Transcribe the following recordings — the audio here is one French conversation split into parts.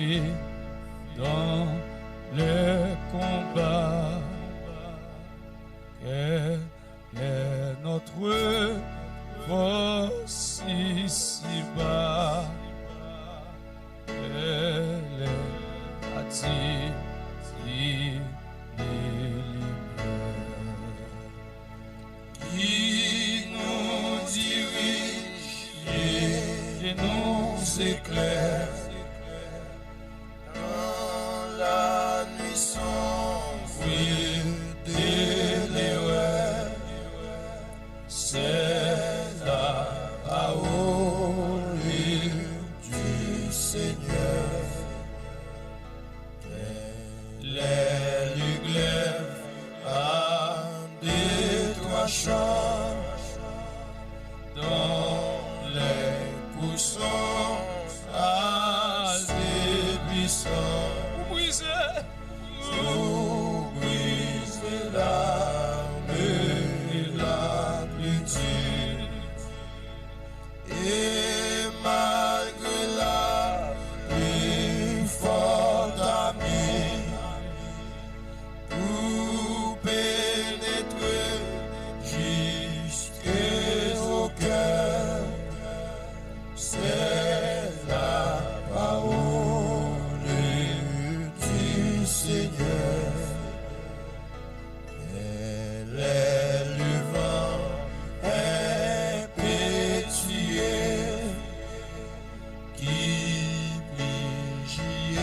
vie dans le combat. Quelle est notre force ici-bas? Elle est bâtie qui nous dirige et nous éclaire dans la nuit sombre de l'erreur. C'est la parole du Seigneur. Les glaives à des trois champs dans les poussons à des buissons. Vous brisez l'arme et la plétude. Et malgré la plus forte amie, pour pénétrer jusqu'au cœur, c'est la parole du Seigneur. Elle est le vent impétueux qui vigie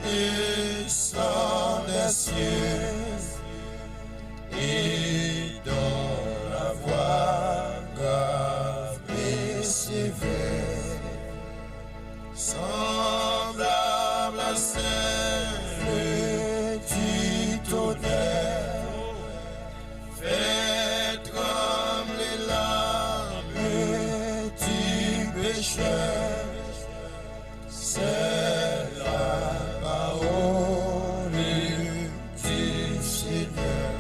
descend des cieux et dans la voie grave et sévère, semblable à celle du tonnerre, fait trembler l'âme du pécheur. C'est la parole du Seigneur.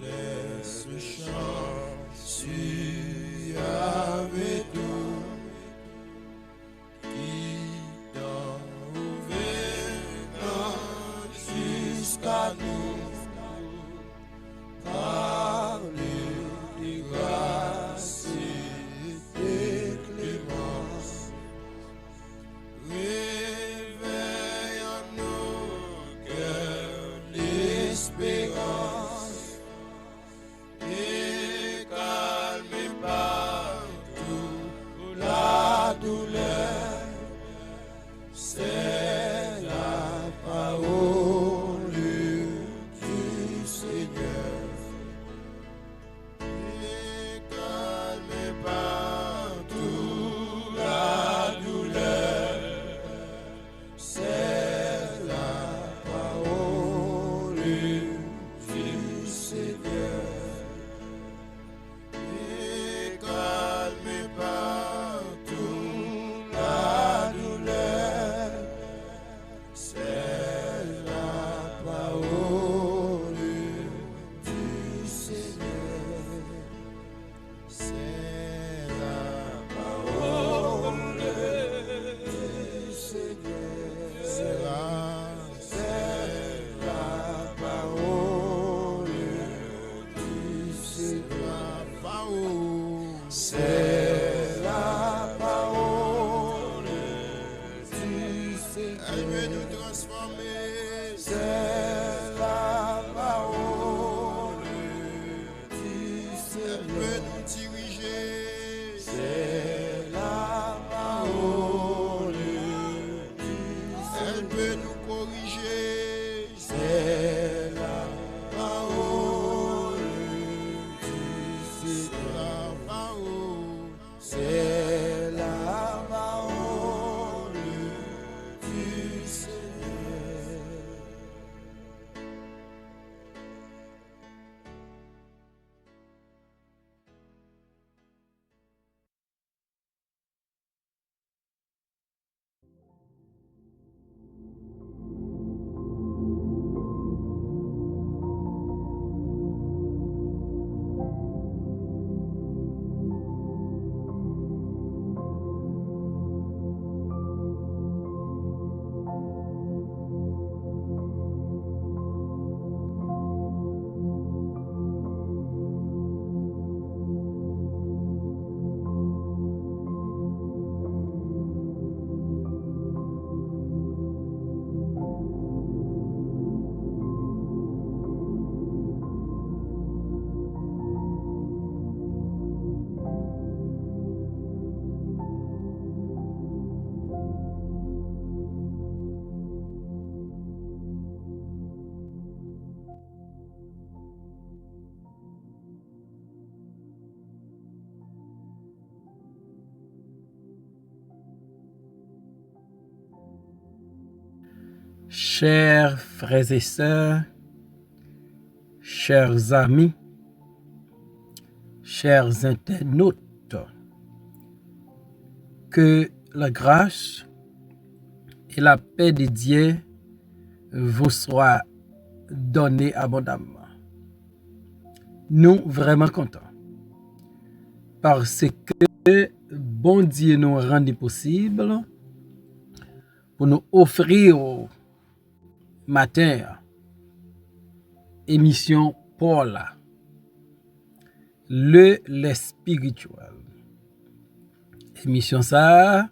Laisse le chant sur avec nous qui dans jusqu'à nous parler de grâce et de clémence. Réveille en nos cœurs l'espérance et calme partout la douleur. C'est la parole du Seigneur. Et calme partout la douleur. C'est la parole du Seigneur. Et calme partout la douleur. C'est la parole du Seigneur. C'est la parole du Seigneur. C'est la parole du Seigneur. C'est la parole du Seigneur. Elle veut nous transformer. C'est la parole du Seigneur. Elle veut nous diriger. peut nous corriger. C'est la parole du Seigneur. C'est la parole du Seigneur. Chers frères et sœurs, chers amis, chers internautes, que la grâce et la paix de Dieu vous soient données abondamment. Nous vraiment contents parce que bon Dieu nous rendit possible pour nous offrir matin émission Paula, le spirituel. Émission ça,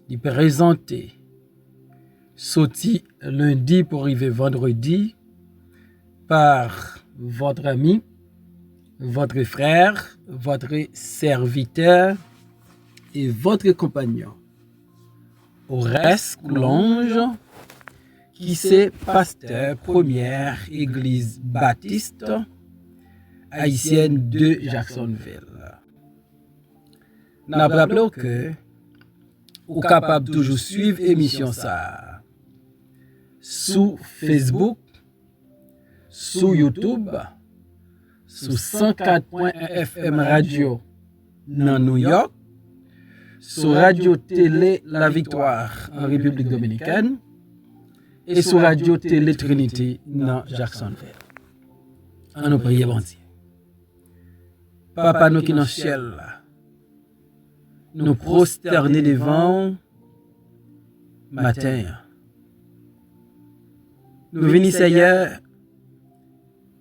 il présenté sorti lundi pour arriver vendredi par votre ami, votre frère, votre serviteur et votre compagnon. Horace Coulonge, qui c'est pasteur première église baptiste haïtienne de Jacksonville. N'a rappelé que vous capable toujours suivre émission ça sous Facebook, sous YouTube, sous 104.1 FM radio dans New York, sur Radio Télé La Victoire en République Dominicaine et sur Radio Télé Trinity dans Jacksonville. On nous prie bon Dieu. Papa nous qui dans le ciel, nous prosterner devant matin. Nous venons Seigneur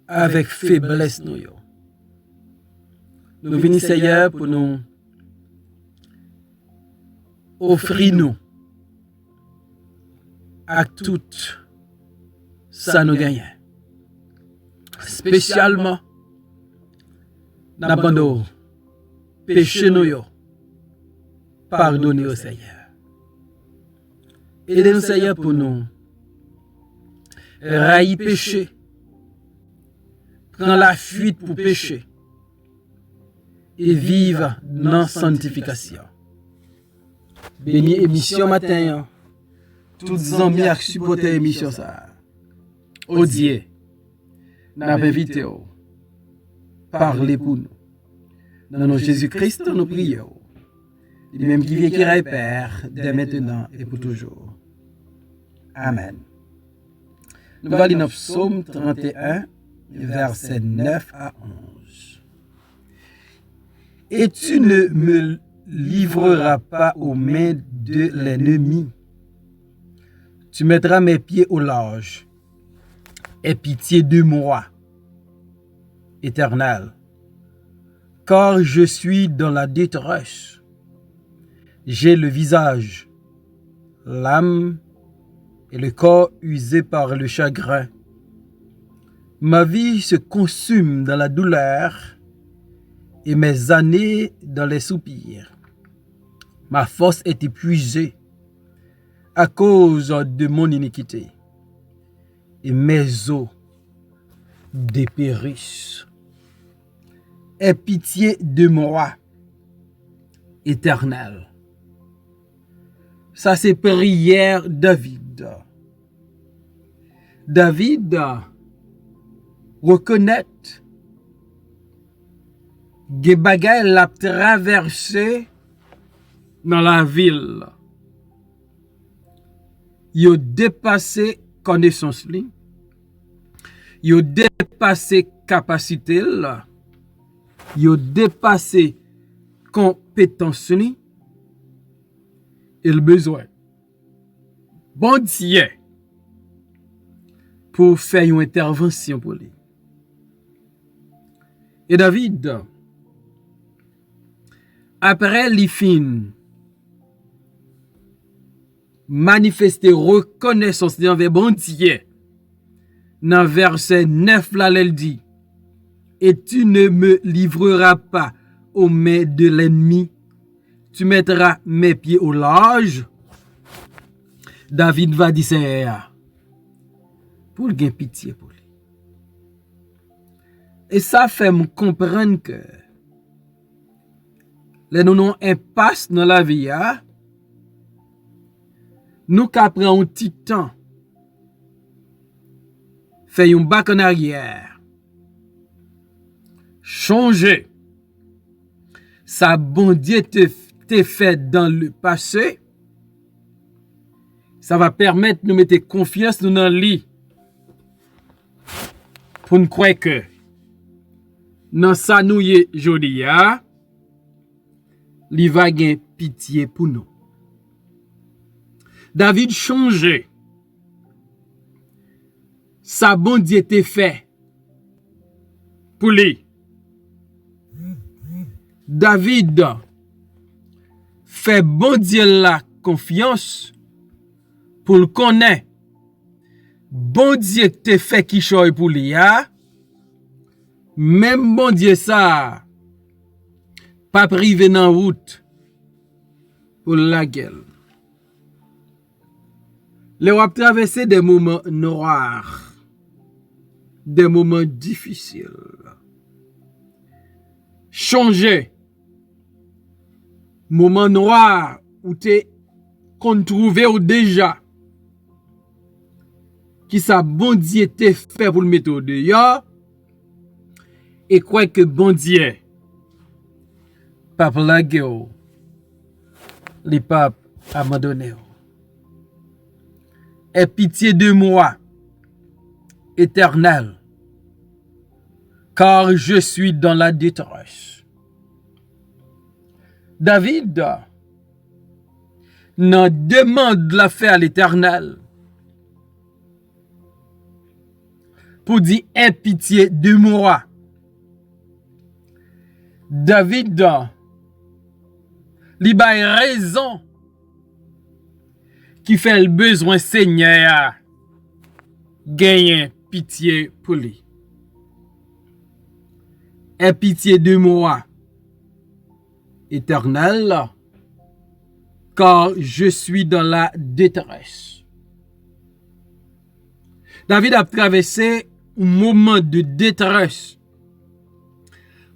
avec faiblesse nous. Nous venons Seigneur pour nous offrir nous à tout ça nous gagne. Spécialement n'abandon péché nous yo. Pardonnez au Seigneur. Aidez-nous Seigneur pour nous railler péché. Prends la fuite pour pécher et vivre dans sanctification. Béni émission matin. Toutes amis qui supportent l'émission ça. Oh Dieu, n'a invité parlez pour nous. Dans notre Jésus-Christ, nous prions. Il même qui vient qui règne Père, dès maintenant et pour toujours. Amen. Nous allons lire Psaume 31, versets 9 à 11. Et tu ne me livreras pas aux mains de l'ennemi. Tu mettras mes pieds au large. Aie pitié de moi, Éternel, car je suis dans la détresse. J'ai le visage, l'âme et le corps usés par le chagrin. Ma vie se consume dans la douleur et mes années dans les soupirs. Ma force est épuisée à cause de mon iniquité, et mes os dépérissent. Aie pitié de moi, Éternel. Ça, c'est prière David. David reconnaît que bagay l'a traversé dans la ville. Il a dépassé connaissance li. Il a dépassé capacité là. Il a dépassé compétence li. Et le besoin. Bon Dieu pour faire une intervention pour lui. Et David, après li fin manifester reconnaissance envers bon Dieu, dans verset 9 là, elle dit, et tu ne me livreras pas aux mains de l'ennemi, tu mettras mes pieds au large. David va dire ça pour gagner pitié pour lui. Et ça fait me comprendre que les nous impasse dans la vie, nous qu'après un petit temps, fait un bac en arrière, changer, ça bon Dieu te fait dans le passé, ça va permettre de nous mettre confiance dans le lit pour nous croire que dans ça nous y jodi il va gagner pitié pour nous. David changé. Ça bon Dieu te fait pour lui. David fait bon Dieu la confiance pour le connaître. Bon Dieu te fait qui choy pour lui. Même bon Dieu ça pas privé dans route pour la gueule. Le wap traverser des moments noirs, des moments difficiles. Changer. Moment noir où t'es qu'on trouvé ou déjà qui ça bon Dieu te fait pour le mettre au dehors et quoi que bon Dieu pape la gueule les papes abandonnés. Aie pitié de moi, Éternel, car je suis dans la détresse. David n'en demande la fait à l'Éternel pour dire aie pitié de moi. David li bay raison qui fait le besoin Seigneur gagner pitié pour lui. Aie pitié de moi, Éternel, car je suis dans la détresse. David a traversé un moment de détresse,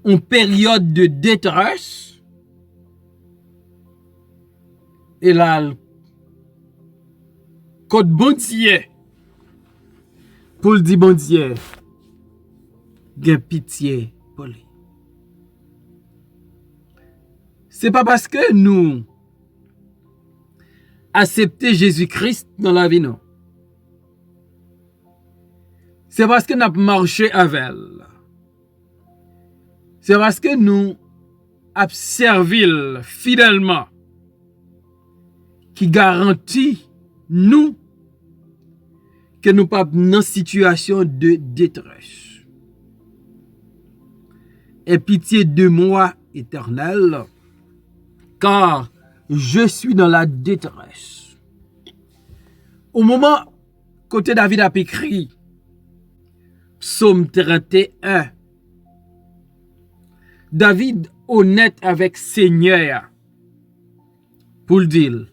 une période de détresse, et là, quand bon Dieu, pour le dire bon Dieu, gain pitié pour lui. C'est pas parce que nous acceptons Jésus-Christ dans la vie, non. C'est parce que nous avons marché avec elle. C'est parce que nous avons servi fidèlement qui garantit nous que nous pas dans situation de détresse. Aie pitié de moi, Éternel, car je suis dans la détresse. Au moment côté David a écrit Psaume 31, David honnête avec Seigneur pour le dire,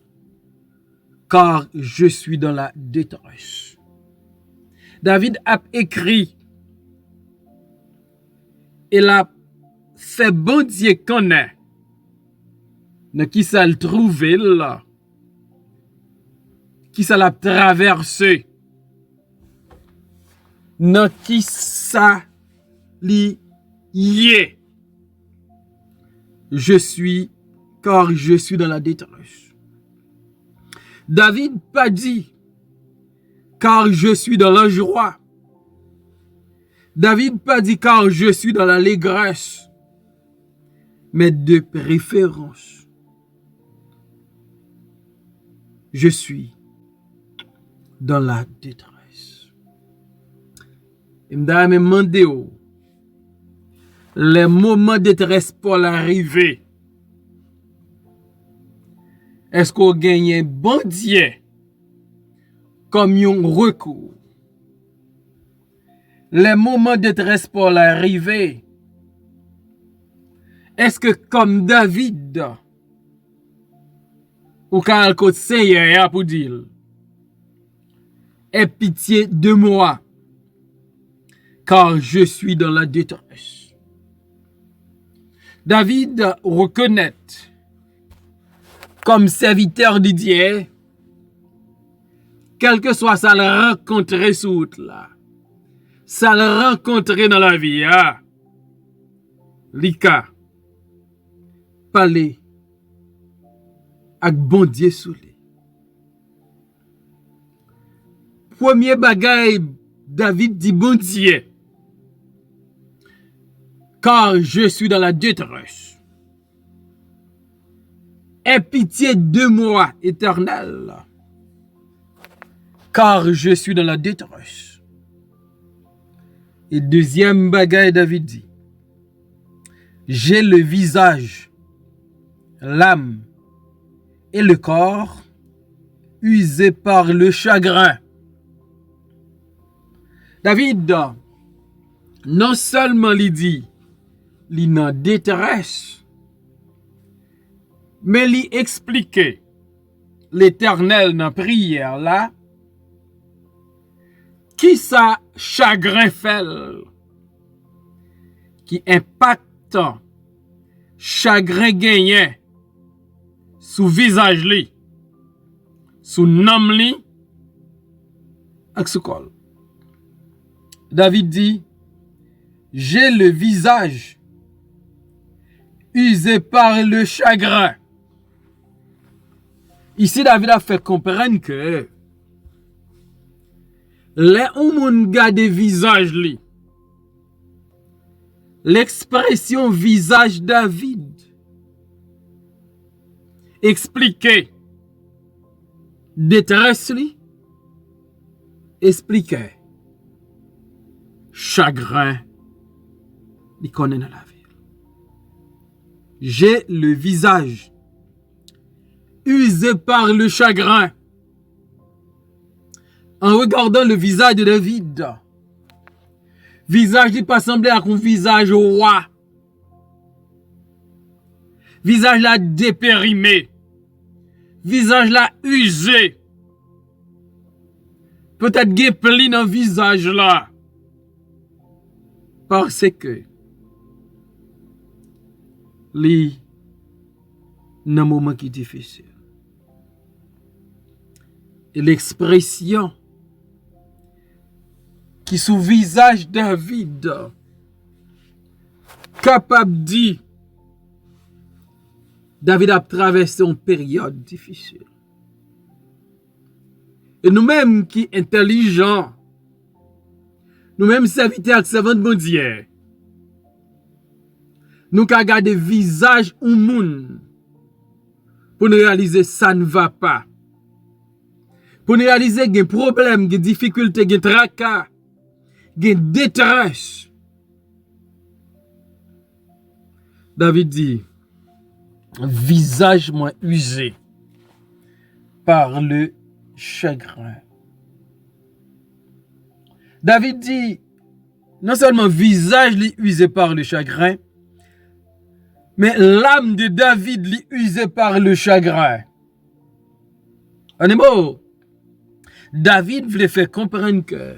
car je suis dans la détresse. David a écrit, et l'a fait bon Dieu connaît, dans qui ça le trouvé là, qui ça l'a traversé, dans qui ça li yé. Car je suis dans la détresse. David pas dit, car je suis dans la joie. David pas dit, car je suis dans l'allégresse. Mais de préférence, je suis dans la détresse. Et m'da me demandé les moments de détresse pour l'arrivée. Est-ce qu'on gagne un bon Dieu comme un recours? Les moments de détresse pour l'arrivée. Est-ce que comme David, ou quand le Seigneur pour dire, aie pitié de moi, car je suis dans la détresse. David reconnaît, comme serviteur de Dieu, quel que soit ça le rencontrer sur route là, ça le rencontrer dans la vie, Lika, parler avec bon Dieu sous lui. Premier bagay, David dit bon Dieu, car je suis dans la détresse. Aie pitié de moi, Éternel, car je suis dans la détresse. Et deuxième bagay, David dit, j'ai le visage, l'âme et le corps usés par le chagrin. David, non seulement il dit, il en détresse, mais il explique l'Éternel dans la prière là, qui ça chagrin fait, qui impacte chagrin gagné sous visage li, sous nom li, ak sous col. David dit, j'ai le visage usé par le chagrin. Ici, David a fait comprendre que les gens gade visage li, l'expression visage David expliquait détresse li, expliquait chagrin li connaît dans la vie. J'ai le visage usé par le chagrin. En regardant le visage de David, visage qui pas semblé à un visage roi. Visage là dépérimé. Visage là usé. Peut-être qu'il y a pli dans le visage là. Parce que li dans un moment qui est difficile. Et l'expression qui sous visage David capable de dire David a traversé une période difficile. Et nous-mêmes qui intelligents, nous-mêmes serviteurs qui servants de bon Dieu, nous avons regardé le visage ou monde pour nous réaliser ça ne va pas. Pour nous réaliser qu'il y a des problèmes, des difficultés, des tracas, des détresse. David dit, visage moins usé par le chagrin. David dit, non seulement visage li usé par le chagrin, mais l'âme de David li usé par le chagrin. En un mot, David voulait faire comprendre que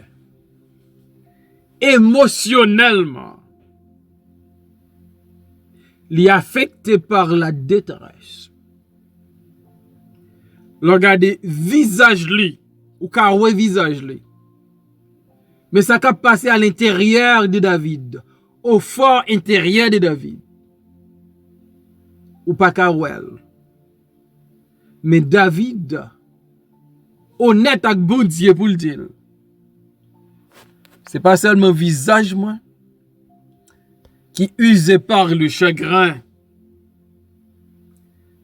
émotionnellement, il est affecté par la détresse. Regardez visage li, ou carré visage li. Mais ça a passé à l'intérieur de David, au fort intérieur de David. Ou pas carré. Mais David, honnête avec bon Dieu pour le dire. C'est pas seulement visage moi qui usé par le chagrin,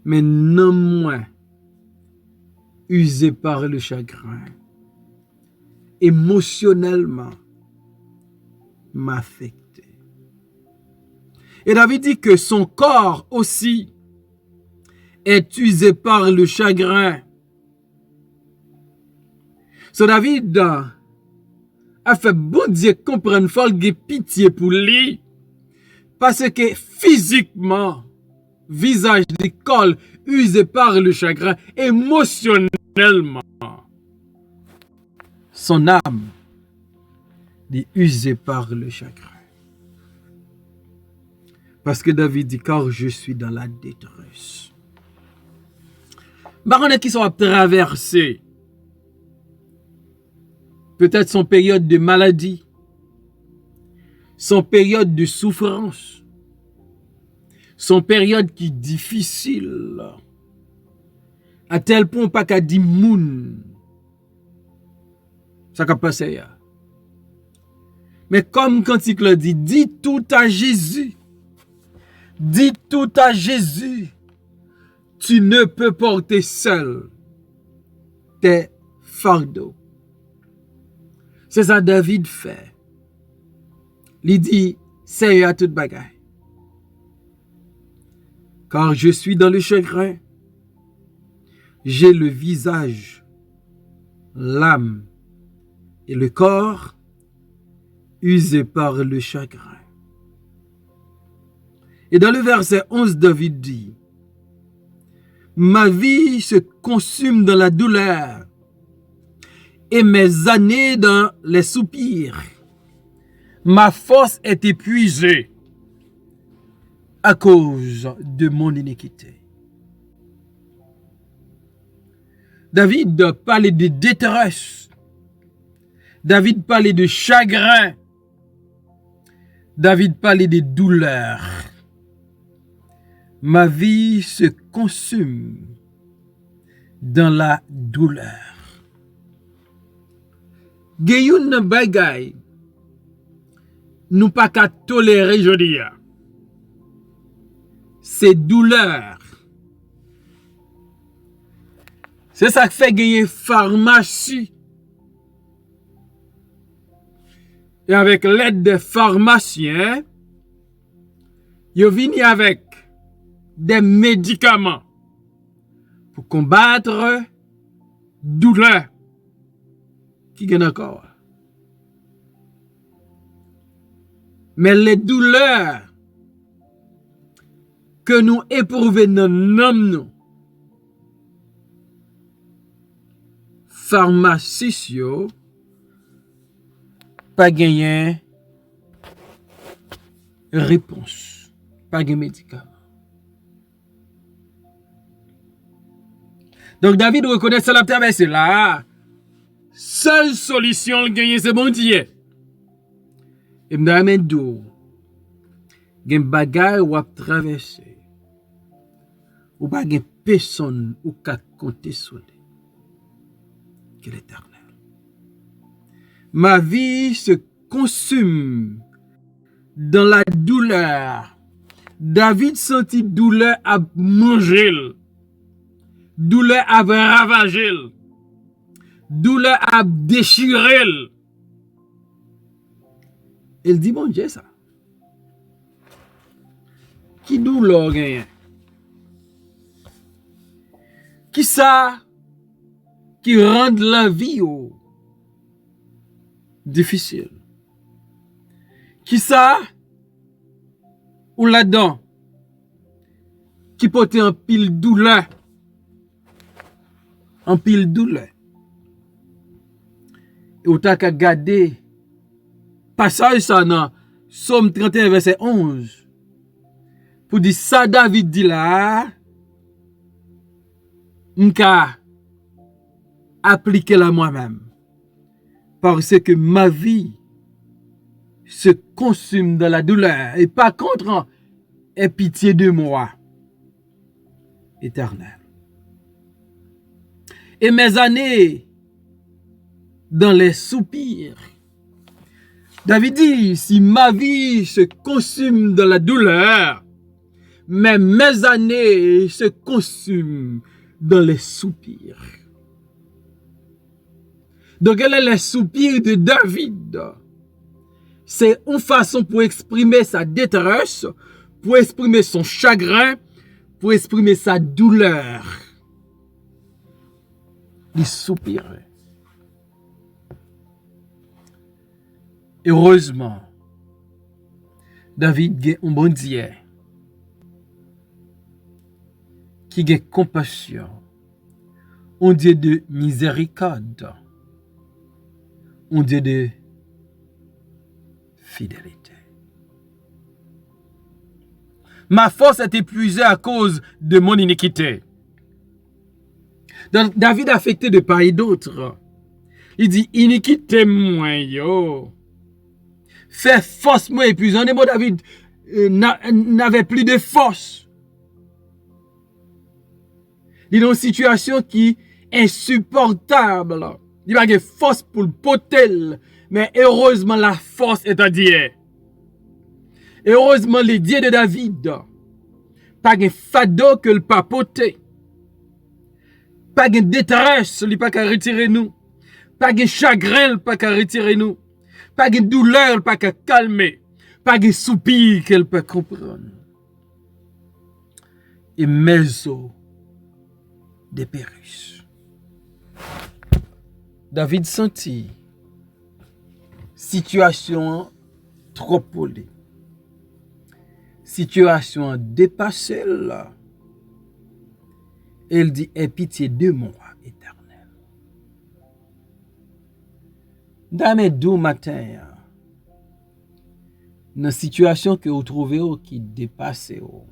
mais non moi usé par le chagrin. Émotionnellement m'affecté. Et David dit que son corps aussi est usé par le chagrin. So David a fait bon Dieu comprendre fort qu'il pitié pour lui parce que physiquement visage du corps usé par le chagrin, émotionnellement son âme est usée par le chagrin. Parce que David dit car je suis dans la détresse. Baronnet qui sont traversés peut-être son période de maladie, son période de souffrance, son période qui est difficile, à tel point pas qu'à dire moun, ça qu'a passé. Mais comme cantique le dit, dis tout à Jésus, dis tout à Jésus, tu ne peux porter seul tes fardeaux. C'est ça David fait. Il dit, c'est à toute bagaille. Car je suis dans le chagrin. J'ai le visage, l'âme et le corps usés par le chagrin. Et dans le verset 11, David dit, ma vie se consume dans la douleur et mes années dans les soupirs. Ma force est épuisée à cause de mon iniquité. David parlait de détresse. David parlait de chagrin. David parlait de douleur. Ma vie se consume dans la douleur. Geyoun bagay nous pas qu'à tolérer jodi. C'est douleur. C'est ça qui fait gagner pharmacie. Et avec l'aide des pharmaciens, ils viennent avec des médicaments pour combattre douleur qui gagne encore. Mais les douleurs que nous éprouvons dans nous, pharmaciens, pas gagné réponse, pas gagné médicament. Donc David reconnaît ça la traversée là. Seule solution le gagner c'est bon Dieu. Et m'damène d'où gen bagay ou ap traverser. Ou pas gen personne ou ka compter sur lui. Que l'Éternel. Ma vie se consume dans la douleur. David sentit douleur à manger, douleur à ravager, douleur à déchirer. Il dit, bon Dieu, ça. Qui douleur gagne? Qui ça qui rend la vie difficile? Qui ça ou là-dedans qui porte un pile douleur? en pile douleur. Et ou ta ka gade passage ça dans Somme 31 verset 11 pour dire ça David dit là m'ka appliquer la moi-même parce que ma vie se consume dans la douleur et par contre aie pitié de moi éternel. Et mes années dans les soupirs. David dit, si ma vie se consume dans la douleur, mais mes années se consument dans les soupirs. Donc, quel est le soupir de David? C'est une façon pour exprimer sa détresse, pour exprimer son chagrin, pour exprimer sa douleur. Il soupirait. Heureusement, David a un bon Dieu qui a compassion, un Dieu de miséricorde, un Dieu de fidélité. Ma force est épuisée à cause de mon iniquité. Donc, David affecté de part et d'autre. Il dit, iniquité moi yo. Fait force moi épuisant. En mots, David n'avait plus de force. Il est dans une situation qui est insupportable. Il n'a pas de force pour le potel. Mais heureusement, la force est à Dieu. Heureusement, les dieux de David. Pas de fado que le pas poté. Pas de détresse, il pas qu'à retirer nous. Pas de chagrin, il pas qu'à retirer nous. Pas de douleur, il pas qu'à calmer. Pas de soupir qu'elle peut comprendre. Et mes os dépérissent. David sentit situation trop polée. Situation dépassée là. Elle dit, aie pitié de moi, éternel. Dans mes doux matins, dans la situation que vous trouvez qui dépasse, dans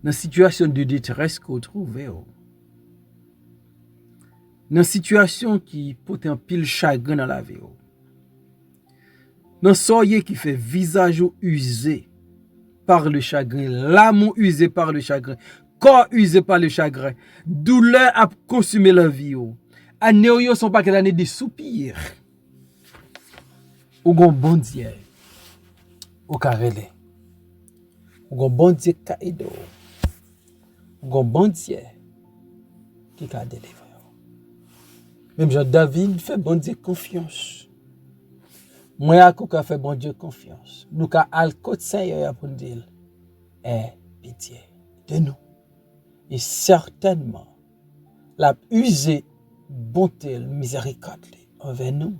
la situation de détresse que vous trouvez, dans la situation qui peut un pile chagrin dans la vie, dans soyez qui fait visage usé par le chagrin, l'âme usé par le chagrin, corps usé par le chagrin, douleur a consumé la vie. Années ne sont pas que l'année de soupir. Ou gon bon Dieu, ou carrelé. Ou gon bon Dieu qui a aidé. Ou gon bon Dieu qui a délivré. Même Jean David fait bon Dieu confiance. Moi, à fait bon Dieu confiance. Nous, à al côté Seigneur pour nous dire, aie pitié de nous. Et certainement, la usée bonté, miséricorde envers nous,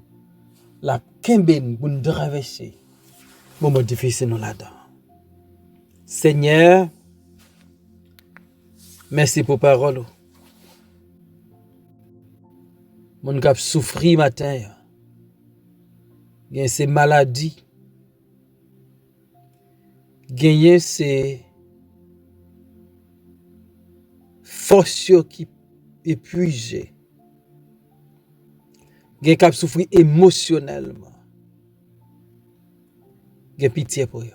la kemben pour nous traverser, moment difficile nous là-dedans. Seigneur, merci pour parole. Mon cap souffri matin. Gen ces maladies. Gagner ces forces qui épuisées. Gen cap souffrir émotionnellement. Gen pitié pour eux.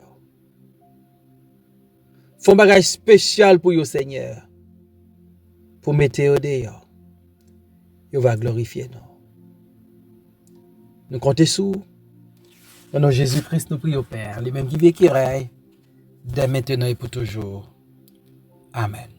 Font bagage spécial pour vous, Seigneur. Pour mettre au dehors. Vous va glorifier nous. Nous comptons sur au nom de Jésus-Christ, nous prions Père, les mêmes qui vivent qui règnent, dès maintenant et pour toujours. Amen.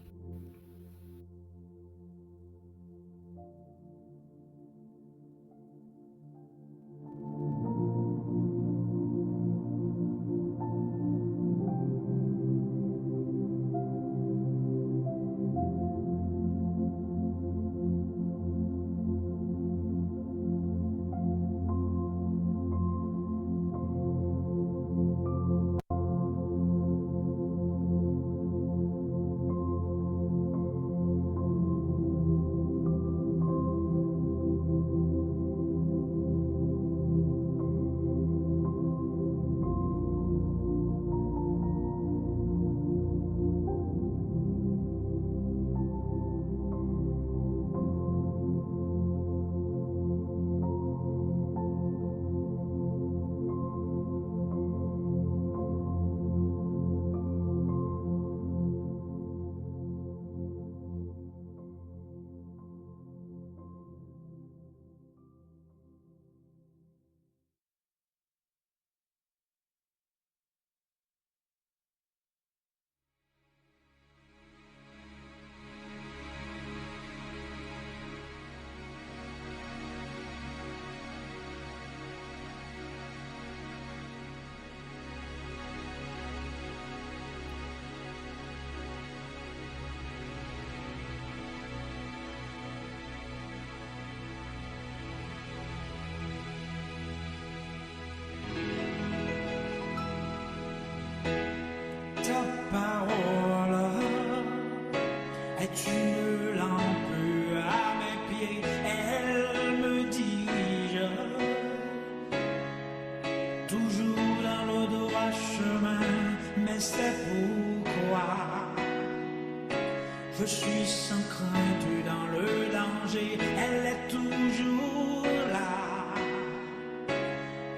Je suis sans crainte dans le danger, elle est toujours là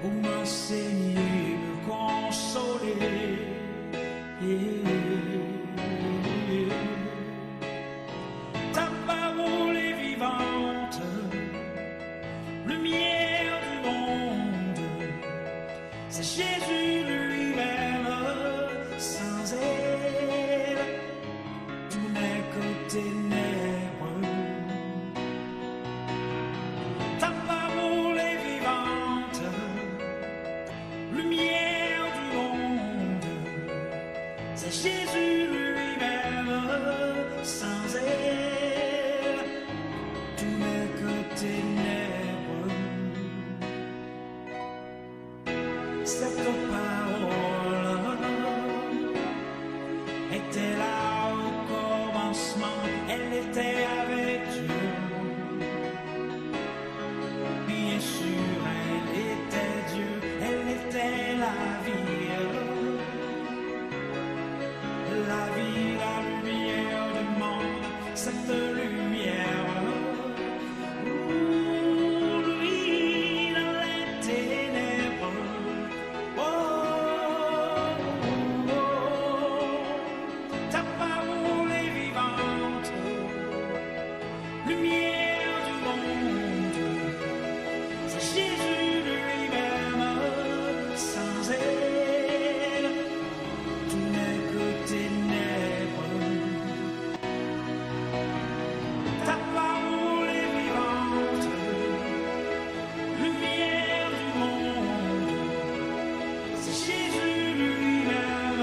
pour m'enseigner, me consoler. Ta parole est vivante, lumière du monde, c'est Jésus lui-même. Sans elle, tout n'est que ténèbres. Ta parole est vivante, lumière du monde, c'est Jésus lui-même. Sans elle, tout n'est que ténèbres. Cette parole était là au commencement, elle était avec Dieu. Bien sûr, elle était Dieu, elle était la lumière du monde, cette lumière. Lui dans les ténèbres. Ta parole est vivante, lumière du monde, c'est Jésus lui-même. Sans elle, tout n'est que ténèbres. Ta parole est vivante, lumière du monde, c'est Jésus lui-même.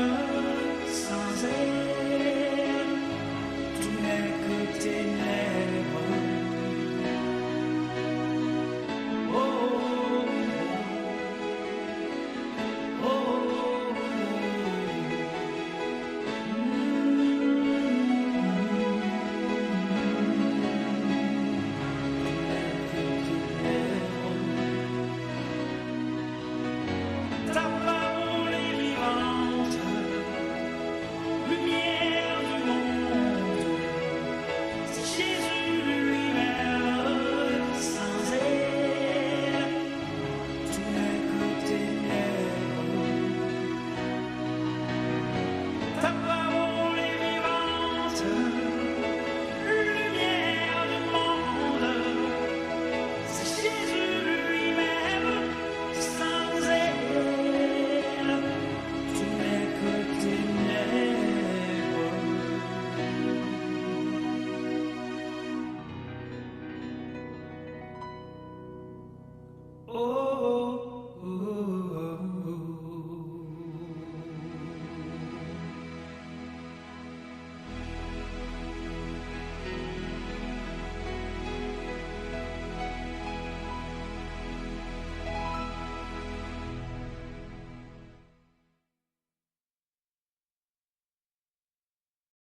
Sans elle, tout n'est que ténèbres. Oh, oh, oh, oh. Ta parole est vivante, lumière du monde, c'est Jésus lui-même. Sans elle, tout n'est que ténèbres. Ta parole est vivante, lumière du monde, c'est Jésus lui-même. Sans elle, tout n'est que ténèbres. Oh.